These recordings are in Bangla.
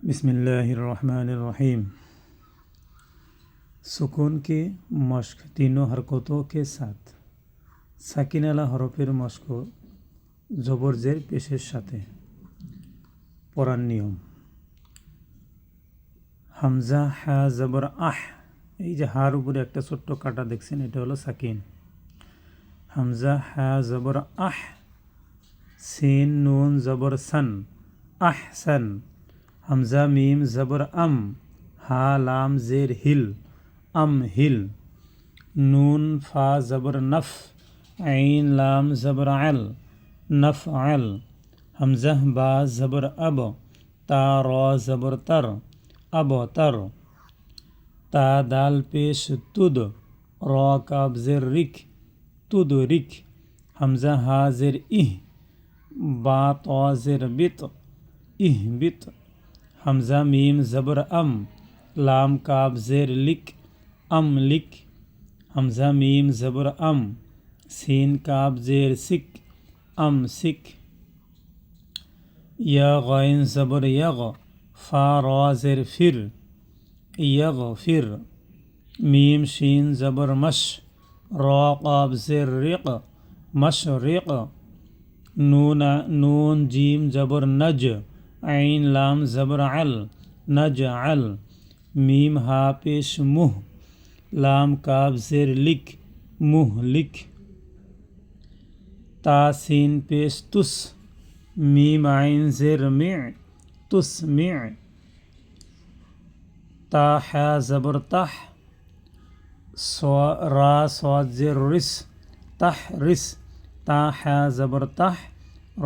बिस्मिल्लाहिर रहमानिर रहीम। सुकून की मश्क तीनों हरकतों के साथ साकिनाला हरफेर मश्क जबरजेर पेशेर साथे পড়ার নিয়ম। হামজা হা জবর আহ, এই যে হার উপরে একটা ছোট্ট কাটা দেখছেন, এটা হলো সাকিন। হামজা হা জবর আহ, সিন নুন জবর সান, আহসান। হামজা মিম জবর আম, হা লাম জের হিল, আম হিল। নুন ফা জবর নফ, আইন লাম জবর আল, নফ আল। হামজা বা জবর আব, তা র জবর তর, আব তর। তা দাল পেশ তুদ, র কাব জের রিক, তুদ রিক। হামজা হা জের ইহ, বা ত জের বিত, ইহ বিত। হামজা মিম জবর আম, লাম কাব জের লিক, আম লিক। হামজা মিম জবর আম, সিন কাব জের সিক, আম সিক। ইয়া গাইন জবর ইয়াগ, ফা র জের ফির, ইয়াগ ফির। মিম শিন জবর মশ, র কাব জের রিক, মশ রিক। নুন জিম জবর নজ, আইন লাম জবর আল, নজ আল। মিম হা পেশ মুহ, লাম কাব জের লিক, মুহ লিক। তা সিন পেশ তুস, মিম আইন জের মি, তুস মি। তা হা জবর তাহ, রা সাদ জের রিস, তাহ রিস। তা হা জবর তাহ,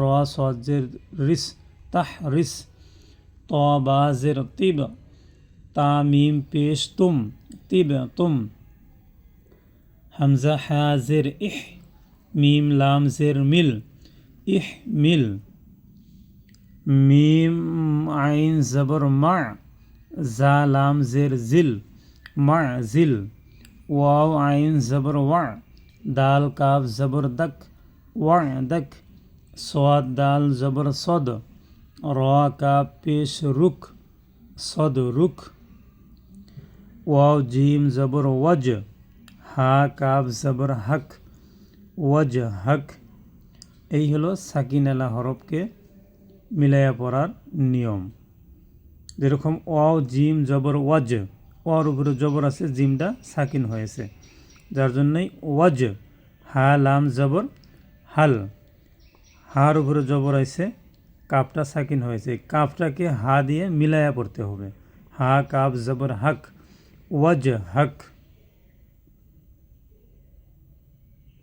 রা সাদ জের রিস, তাহ রিস। ত বা জের তিব, তা মিম পেশ তুম, তিব তুম। হামজা হা জের ইহ, মিম লাম জের মিল, ইহ মিল। মিম আইন জবর মা, জা লাম জের জিল, মা জিল। ওয়াও আইন জবর ওয়া, দাল কাব জবর দক, ওয়া দক। সাদ দাল জবর সদ, র কাব পেশ রুক, সদ রুক। ওয়াও জিম জবর ওয়াজ, হা কাব জবর হক, ওয়াজ হক। এই হলো সাকিনালা হরফকে মিলাইয়া পড়ার নিয়ম। যেরকম ওয়াও জিম জবর ওয়াজ, ওয়ার উপরে জবর আছে, জিমটা সাকিন হয়েছে, যার জন্যই ওয়াজ। হা লাম জবর হাল, হার উপরে জবর আছে, কাপটা সাকিন হয়েছে, কাপটাকে হা দিয়ে মিলাইয়া পড়তে হবে। হা কাব জবর হক, ওয়াজ হক।